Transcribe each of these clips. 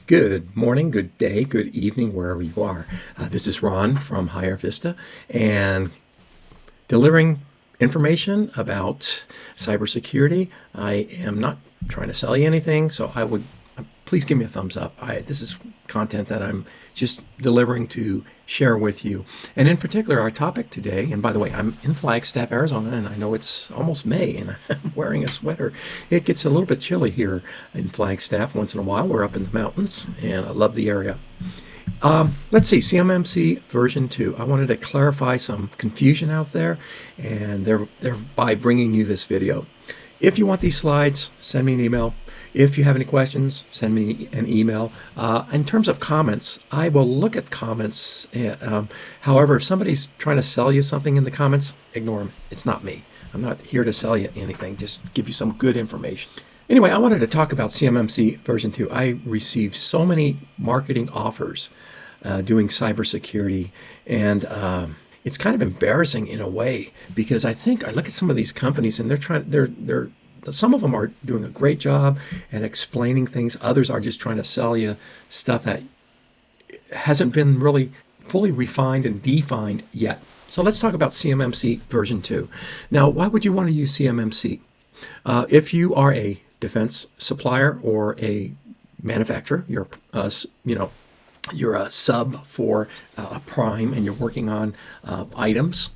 Good morning, good day, good evening, wherever you are. This is Ron from Higher Vista and delivering information about cybersecurity. I am not trying to sell you anything, so I would please give me a thumbs up. This is content that I'm just delivering to share with you. And in particular, our topic today, and by the way, I'm in Flagstaff, Arizona, and I know it's almost May, and I'm wearing a sweater. It gets a little bit chilly here in Flagstaff once in a while. We're up in the mountains, and I love the area. Let's see, CMMC version 2. I wanted to clarify some confusion out there, and thereby bringing you this video. If you want these slides, send me an email. If you have any questions, send me an email. In terms of comments, I will look at comments. However, if somebody's trying to sell you something in the comments, ignore them. It's not me. I'm not here to sell you anything, just give you some good information. Anyway, I wanted to talk about CMMC version 2. I received so many marketing offers doing cybersecurity, and it's kind of embarrassing in a way, because I look at some of these companies and they're some of them are doing a great job at explaining things. Others are just trying to sell you stuff that hasn't been really fully refined and defined yet. So let's talk about CMMC version 2. Now, why would you want to use CMMC? If you are a defense supplier or a manufacturer, you're a sub for a prime, and you're working on items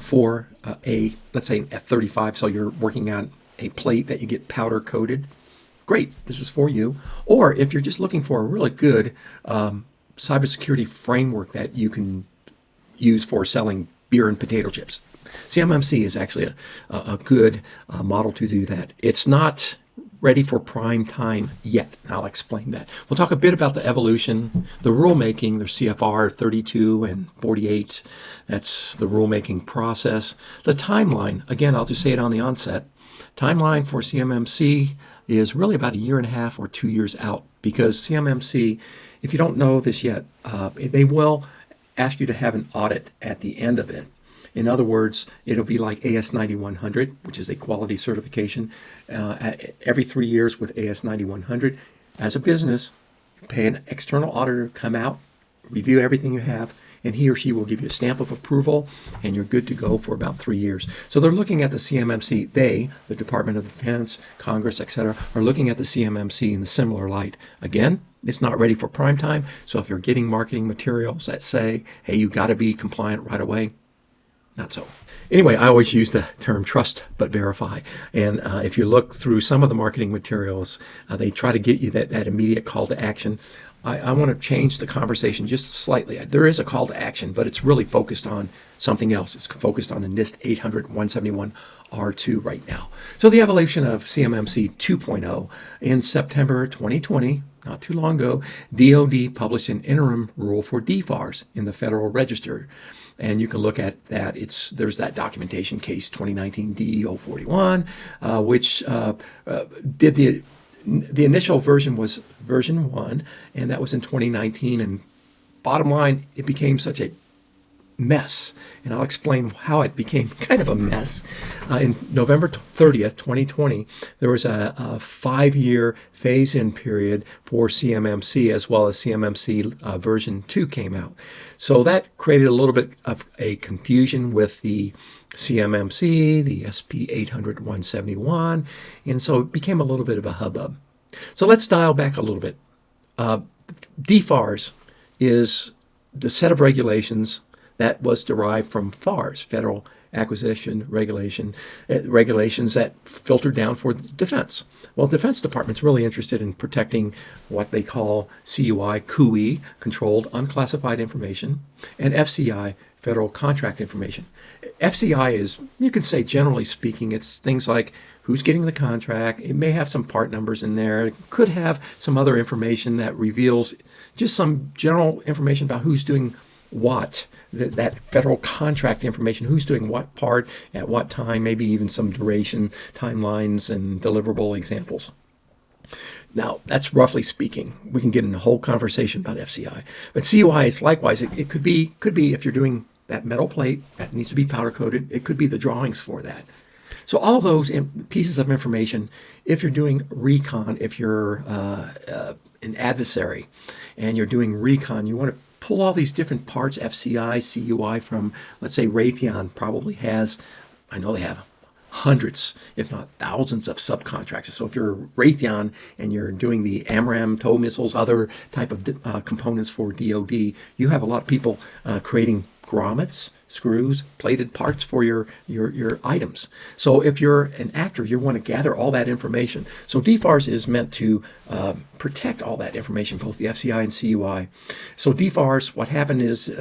for let's say an F-35, so you're working on a plate that you get powder coated. Great, this is for you. Or if you're just looking for a really good cybersecurity framework that you can use for selling beer and potato chips, CMMC is actually a good model to do that. It's not ready for prime time yet. I'll explain that. We'll talk a bit about the evolution, the rulemaking. There's CFR 32 and 48. That's the rulemaking process. The timeline, again, I'll just say it on the onset. Timeline for CMMC is really about 1.5 or 2 years out, because CMMC, if you don't know this yet, they will ask you to have an audit at the end of it. In other words, it'll be like AS 9100, which is a quality certification. Every 3 years with AS 9100, as a business, you pay an external auditor to come out, review everything you have, and he or she will give you a stamp of approval, and you're good to go for about 3 years. So they're looking at the CMMC. They, the Department of Defense, Congress, etc., are looking at the CMMC in the similar light. Again, it's not ready for prime time, so if you're getting marketing materials that say, hey, you got to be compliant right away, not so. Anyway, I always use the term trust but verify. And if you look through some of the marketing materials, they try to get you that immediate call to action. I want to change the conversation just slightly. There is a call to action, but it's really focused on something else. It's focused on the NIST 800-171 R2 right now. So the evolution of CMMC 2.0 in September 2020, not too long ago, DoD published an interim rule for DFARS in the Federal Register. And you can look at that. There's that documentation case 2019 DE 041, which did the initial version was version 1, and that was in 2019. And bottom line, it became such a mess. And I'll explain how it became kind of a mess. In November 30th, 2020, there was a 5-year phase-in period for CMMC, as well as CMMC version 2 came out. So that created a little bit of a confusion with the CMMC, the SP 800-171, and so it became a little bit of a hubbub. So let's dial back a little bit. DFARS is the set of regulations that was derived from FARS, Federal Acquisition regulations that filtered down for defense. Well, the Defense Department's really interested in protecting what they call CUI, Controlled Unclassified Information, and FCI, Federal Contract Information. FCI is, you could say generally speaking, it's things like who's getting the contract. It may have some part numbers in there. It could have some other information that reveals just some general information about who's doing what, that federal contract information, who's doing what part at what time, maybe even some duration, timelines, and deliverable examples. Now, that's roughly speaking. We can get in a whole conversation about FCI. But CUI is likewise. It could be if you're doing that metal plate that needs to be powder coated, it could be the drawings for that. So all those pieces of information, if you're doing recon, if you're an adversary and you're doing recon, you want to pull all these different parts, FCI, CUI from, let's say Raytheon probably has, I know they have hundreds, if not thousands of subcontractors. So if you're Raytheon and you're doing the AMRAAM, tow missiles, other type of components for DoD, you have a lot of people creating grommets, screws, plated parts for your items. So if you're an actor, you want to gather all that information. So DFARS is meant to protect all that information, both the FCI and CUI. So DFARS, what happened is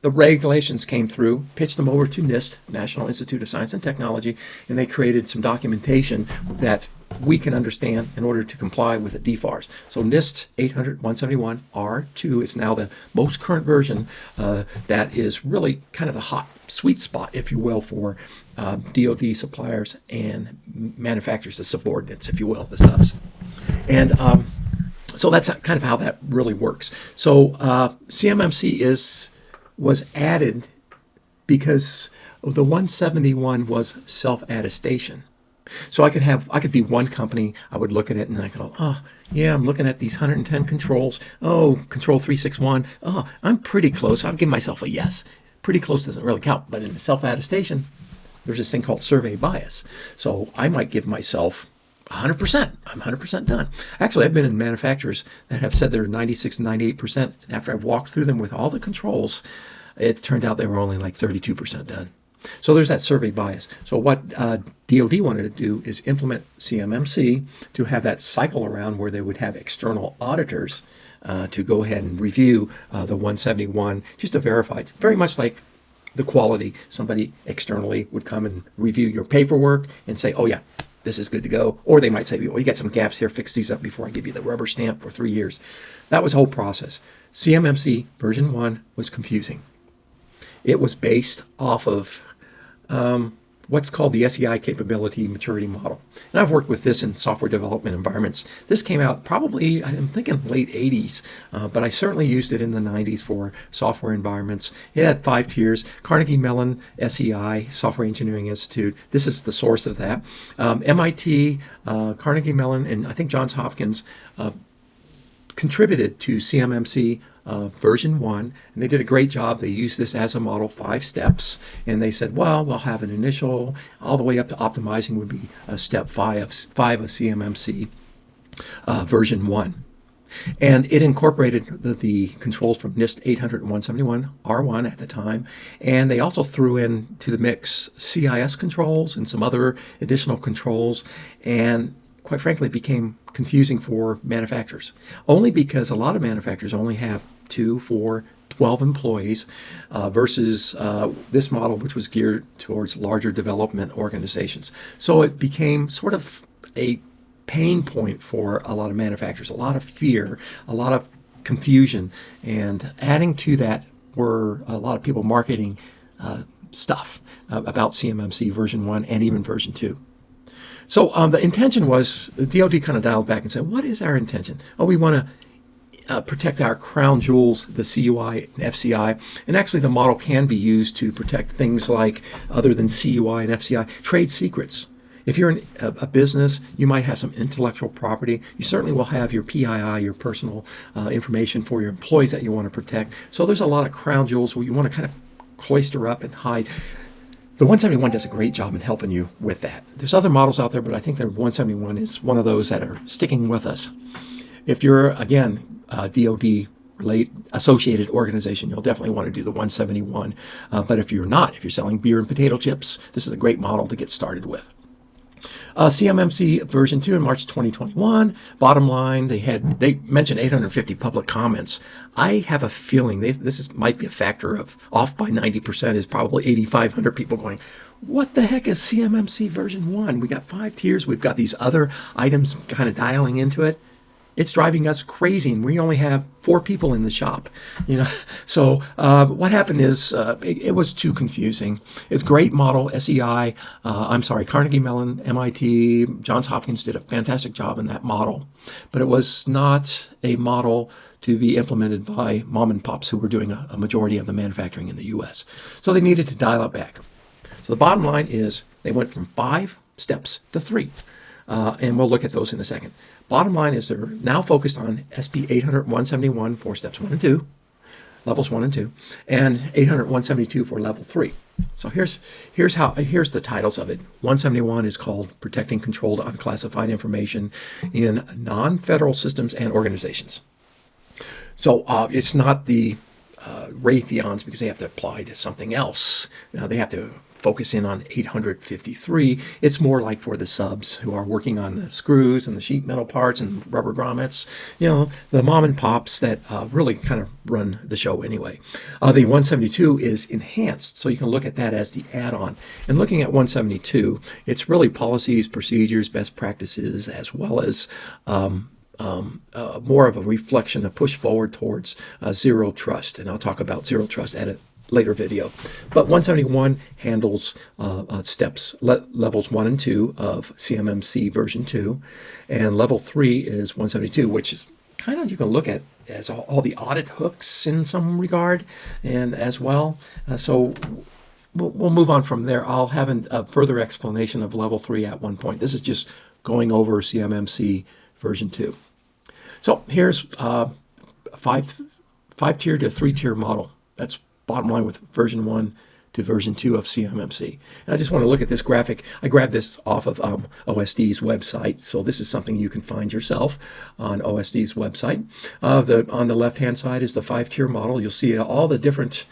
the regulations came through, pitched them over to NIST, National Institute of Science and Technology, and they created some documentation that we can understand in order to comply with the DFARS. So NIST 800-171 R2 is now the most current version that is really kind of the hot sweet spot, if you will, for DoD suppliers and manufacturers, the subordinates, if you will, the subs. And so that's kind of how that really works. So CMMC was added because the 171 was self-attestation. So I could be one company, I would look at it and I go, oh, yeah, I'm looking at these 110 controls. Oh, control 361. Oh, I'm pretty close. I'll give myself a yes. Pretty close doesn't really count. But in self-attestation, there's this thing called survey bias. So I might give myself 100%. I'm 100% done. Actually, I've been in manufacturers that have said they're 96 and 98%. After I've walked through them with all the controls, it turned out they were only like 32% done. So there's that survey bias. So what DoD wanted to do is implement CMMC to have that cycle around where they would have external auditors to go ahead and review the 171 just to verify it. Very much like the quality. Somebody externally would come and review your paperwork and say, oh yeah, this is good to go. Or they might say, well, you got some gaps here, fix these up before I give you the rubber stamp for 3 years. That was the whole process. CMMC version 1 was confusing. It was based off of what's called the SEI capability maturity model. And I've worked with this in software development environments. This came out probably, I'm thinking late 80s, but I certainly used it in the 90s for software environments. It had 5 tiers. Carnegie Mellon, SEI, Software Engineering Institute. This is the source of that. MIT, Carnegie Mellon, and I think Johns Hopkins contributed to CMMC version 1, and they did a great job. They used this as a model, 5 steps, and they said, well, we'll have an initial, all the way up to optimizing would be step 5 of CMMC version 1. And it incorporated the controls from NIST 800 and 171 R1 at the time, and they also threw in to the mix CIS controls and some other additional controls, and quite frankly, it became confusing for manufacturers, only because a lot of manufacturers only have 2, 4, 12 employees versus this model, which was geared towards larger development organizations. So it became sort of a pain point for a lot of manufacturers, a lot of fear, a lot of confusion, and adding to that were a lot of people marketing stuff about CMMC version 1 and even version 2. So the intention was, the DoD kind of dialed back and said, what is our intention? Oh, we want to protect our crown jewels, the CUI and FCI. And actually the model can be used to protect things like, other than CUI and FCI, trade secrets. If you're in a business, you might have some intellectual property. You certainly will have your PII, your personal information for your employees that you want to protect. So there's a lot of crown jewels where you want to kind of cloister up and hide. The 171 does a great job in helping you with that. There's other models out there, but I think the 171 is one of those that are sticking with us. If you're, again, a DoD associated organization, you'll definitely want to do the 171. But if you're not, if you're selling beer and potato chips, this is a great model to get started with. CMMC version 2 in March 2021. Bottom line, they mentioned 850 public comments. I have a feeling might be a factor of off by 90%, is probably 8,500 people going, what the heck is CMMC version 1? We got 5 tiers. We've got these other items kind of dialing into it. It's driving us crazy, and we only have 4 people in the shop, So what happened is it was too confusing. It's a great model. SEI, Carnegie Mellon, MIT, Johns Hopkins did a fantastic job in that model, but it was not a model to be implemented by mom and pops who were doing a majority of the manufacturing in the U.S. So they needed to dial it back. So the bottom line is They went from 5 steps to 3. And we'll look at those in a second. Bottom line is they're now focused on SP 800-171 for steps 1 and 2, levels 1 and 2, and 800-172 for level 3. So here's the titles of it. 171 is called Protecting Controlled Unclassified Information in Non-Federal Systems and Organizations. So it's not the Raytheons, because they have to apply to something else. Now they have to focus in on 853. It's more like for the subs who are working on the screws and the sheet metal parts and rubber grommets, the mom and pops that really kind of run the show anyway. The 172 is enhanced, so you can look at that as the add-on. And looking at 172, it's really policies, procedures, best practices, as well as more of a reflection, a push forward towards zero trust. And I'll talk about zero trust at a later video. But 171 handles steps, levels 1 and 2 of CMMC version 2. And level 3 is 172, which is kind of, you can look at as all the audit hooks in some regard, and as well. So we'll move on from there. I'll have a further explanation of level 3 at one point. This is just going over CMMC version 2. So here's a five-tier to 3-tier model. That's bottom line with version 1 to version 2 of CMMC. And I just want to look at this graphic. I grabbed this off of OSD's website, so this is something you can find yourself on OSD's website. On the left-hand side is the 5-tier model. You'll see all the different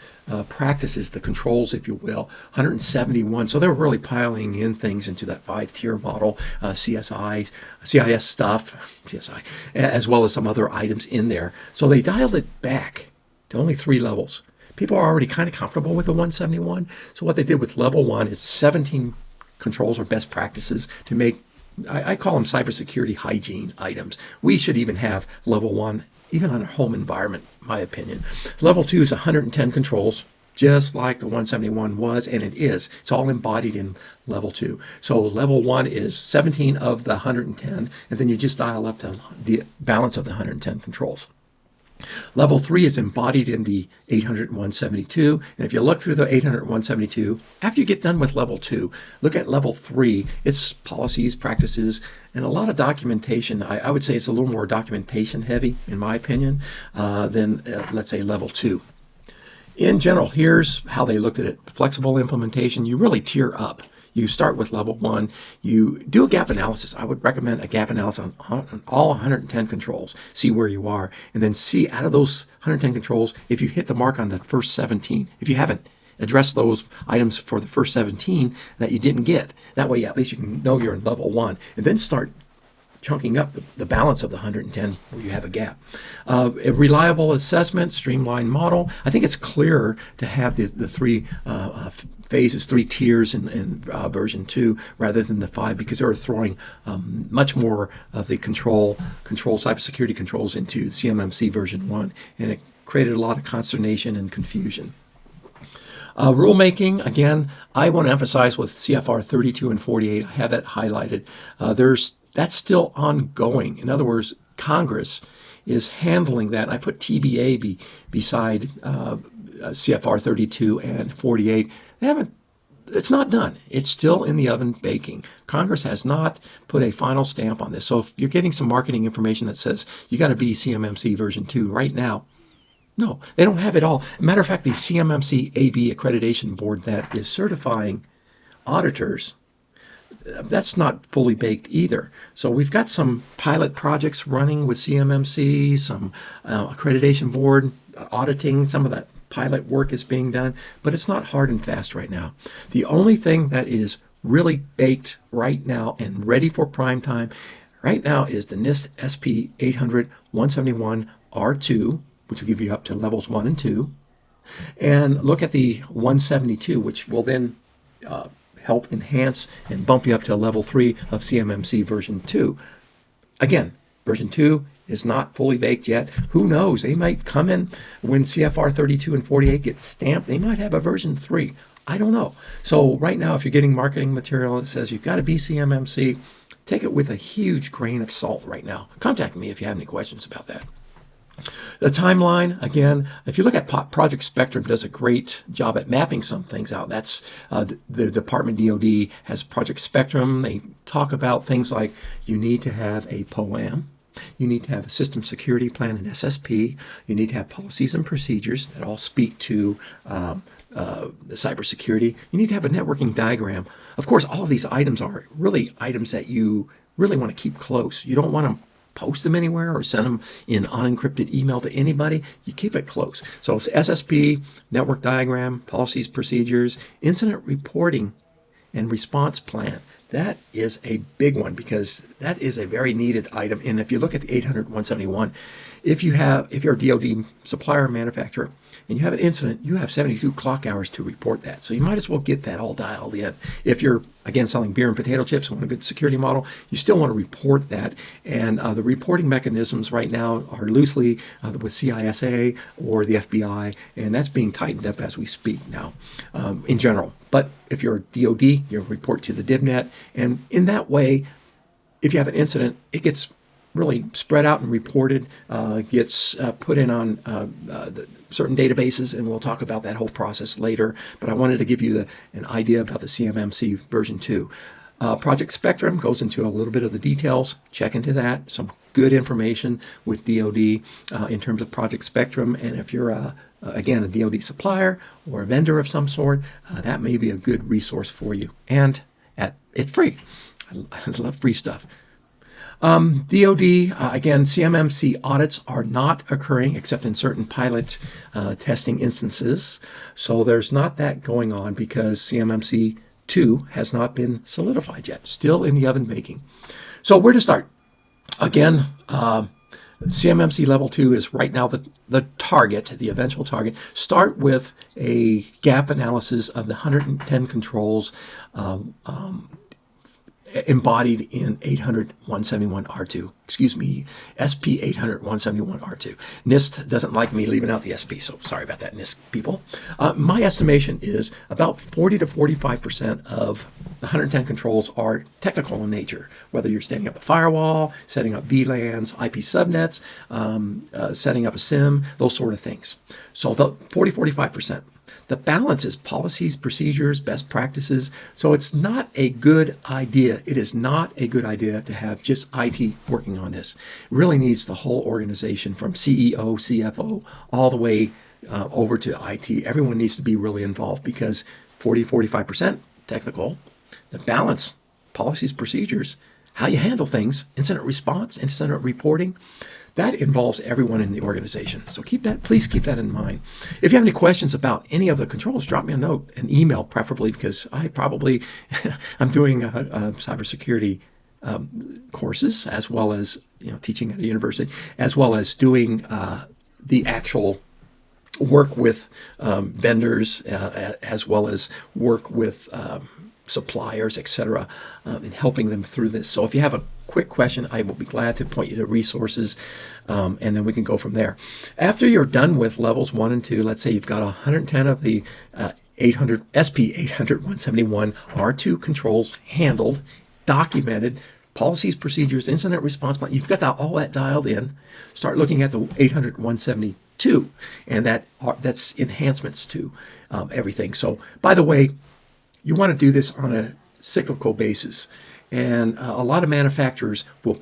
practices, the controls, if you will, 171. So they're really piling in things into that 5-tier model, CSI, CIS stuff, CSI, as well as some other items in there. So they dialed it back to only 3 levels. People are already kind of comfortable with the 171. So what they did with level 1 is 17 controls or best practices to make, I call them cybersecurity hygiene items. We should even have level 1, even on a home environment, in my opinion. Level 2 is 110 controls, just like the 171 was, and it is. It's all embodied in level 2. So level 1 is 17 of the 110, and then you just dial up to the balance of the 110 controls. Level 3 is embodied in the 800-172, and if you look through the 800-172, after you get done with level 2, look at level 3. It's policies, practices, and a lot of documentation. I would say it's a little more documentation heavy, in my opinion, than, let's say, level 2. In general, here's how they looked at it. Flexible implementation, you really tier up. You start with level 1, you do a gap analysis. I would recommend a gap analysis on all 110 controls, see where you are, and then see out of those 110 controls if you hit the mark on the first 17. If you haven't addressed those items for the first 17 that you didn't get, that way at least you can know you're in level 1, and then start chunking up the balance of the 110 where you have a gap. A reliable assessment, streamlined model. I think it's clearer to have the 3 phases, 3 tiers in version 2 rather than the 5, because they're throwing much more of the cybersecurity controls into CMMC version 1, and it created a lot of consternation and confusion. Rulemaking, again, I want to emphasize with CFR 32 and 48, I have that highlighted. That's still ongoing. In other words, Congress is handling that. I put TBA beside CFR 32 and 48. It's not done. It's still in the oven baking. Congress has not put a final stamp on this. So if you're getting some marketing information that says you got to be CMMC version 2 right now, no, they don't have it all. Matter of fact, the CMMC AB accreditation board that is certifying auditors, that's not fully baked either. So we've got some pilot projects running with CMMC, some accreditation board auditing, some of that pilot work is being done, but it's not hard and fast right now. The only thing that is really baked right now and ready for prime time right now is the NIST SP 800-171 R2, which will give you up to levels 1 and 2. And look at the 172, which will then help enhance and bump you up to level 3 of CMMC version 2. Again, version 2 is not fully baked yet. Who knows? They might come in when CFR 32 and 48 get stamped. They might have a version 3. I don't know. So right now, if you're getting marketing material that says you've got to be CMMC, take it with a huge grain of salt right now. Contact me if you have any questions about that. The timeline, again, if you look at Project Spectrum, does a great job at mapping some things out. That's the Department DoD has Project Spectrum. They talk about things like you need to have a POAM. You need to have a system security plan, an SSP. You need to have policies and procedures that all speak to cybersecurity. You need to have a networking diagram. Of course, all of these items are really items that you really want to keep close. You don't want to post them anywhere or send them in unencrypted email to anybody. You keep it close. So it's SSP, network diagram, policies, procedures, incident reporting, and response plan. That is a big one because that is a very needed item. And if you look at the 800-171, if you're a DoD supplier or manufacturer and you have an incident, you have 72 clock hours to report that. So you might as well get that all dialed in. If you're, again, selling beer and potato chips and want a good security model, you still want to report that. And the reporting mechanisms right now are loosely with CISA or the FBI, and that's being tightened up as we speak now in general. But if you're a DoD, you'll report to the DIBnet, and in that way, if you have an incident, it gets really spread out and reported, gets put in on certain databases, and we'll talk about that whole process later. But I wanted to give you an idea about the CMMC version 2. Project Spectrum goes into a little bit of the details. Check into that. Some good information with DoD in terms of Project Spectrum. And if you're again, a DoD supplier or a vendor of some sort, that may be a good resource for you. And it's free. I love free stuff. DoD, again, CMMC audits are not occurring except in certain pilot testing instances. So there's not that going on because CMMC 2 has not been solidified yet. Still in the oven baking. So where to start? Again, CMMC level 2 is right now the target, the eventual target. Start with a gap analysis of the 110 controls embodied in 800-171-R2. Excuse me, SP 800-171-R2. NIST doesn't like me leaving out the SP, so sorry about that, NIST people. My estimation is about 40 to 45% of the 110 controls are technical in nature, whether you're standing up a firewall, setting up VLANs, IP subnets, setting up a SIM, those sort of things. So the 40-45%. The balance is policies, procedures, best practices. So it's not a good idea. It is not a good idea to have just IT working on this. It really needs the whole organization from CEO, CFO, all the way over to IT. Everyone needs to be really involved because 40-45% technical. The balance, policies, procedures, how you handle things, incident response, incident reporting, that involves everyone in the organization. So please keep that in mind. If you have any questions about any of the controls, drop me a note, an email preferably, because I'm doing cybersecurity courses as well as teaching at a university, as well as doing the actual work with vendors, as well as work with suppliers, etc., in helping them through this. So if you have a quick question, I will be glad to point you to resources, and then we can go from there. After you're done with levels 1 and 2, let's say you've got 110 of the SP 800-171 R2 controls handled, documented, policies, procedures, incident response plan, you've got all that dialed in. Start looking at the 800-172, and that's enhancements to everything. So, by the way, you want to do this on a cyclical basis. And a lot of manufacturers will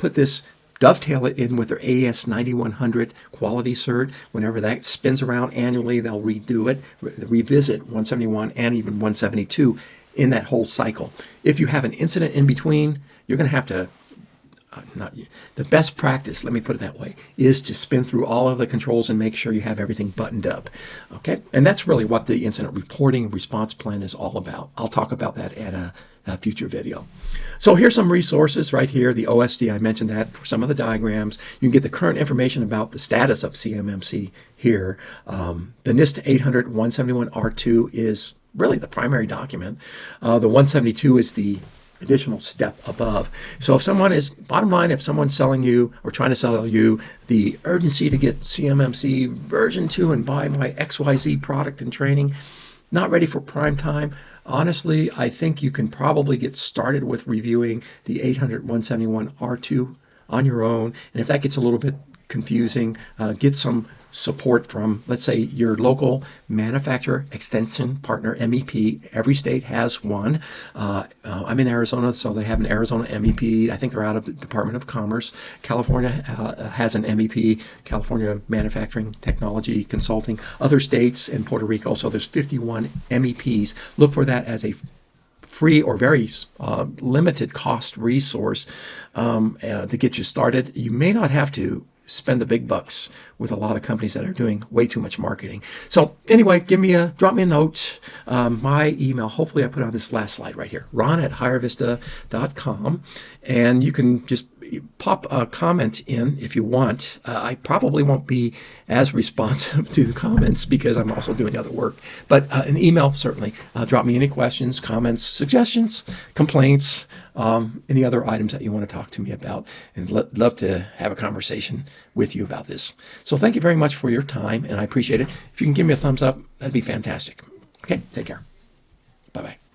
dovetail it in with their AS 9100 quality cert. Whenever that spins around annually, they'll redo it, revisit 171 and even 172 in that whole cycle. If you have an incident in between, you're going to have to the best practice, let me put it that way, is to spin through all of the controls and make sure you have everything buttoned up. Okay? And that's really what the incident reporting and response plan is all about. I'll talk about that at a future video. So here's some resources right here. The OSD, I mentioned that for some of the diagrams. You can get the current information about the status of CMMC here. The NIST 800-171-R2 is really the primary document. The 172 is the additional step above. So if bottom line, if someone's selling you or trying to sell you the urgency to get CMMC version 2 and buy my XYZ product and training, not ready for prime time, honestly, I think you can probably get started with reviewing the 800-171-R2 on your own. And if that gets a little bit confusing. Get some support from, let's say, your local manufacturer extension partner, MEP. Every state has one. I'm in Arizona, so they have an Arizona MEP. I think they're out of the Department of Commerce. California has an MEP, California Manufacturing Technology Consulting. Other states in Puerto Rico, so there's 51 MEPs. Look for that as a free or very limited cost resource to get you started. You may not have to spend the big bucks with a lot of companies that are doing way too much marketing. So anyway, drop me a note. My email, hopefully I put on this last slide right here, ron@hirevista.com. And you can just pop a comment in if you want. I probably won't be as responsive to the comments because I'm also doing other work. But an email, certainly. Drop me any questions, comments, suggestions, complaints, any other items that you want to talk to me about. And love to have a conversation with you about this. So thank you very much for your time, and I appreciate it. If you can give me a thumbs up, that'd be fantastic. Okay, take care. Bye-bye.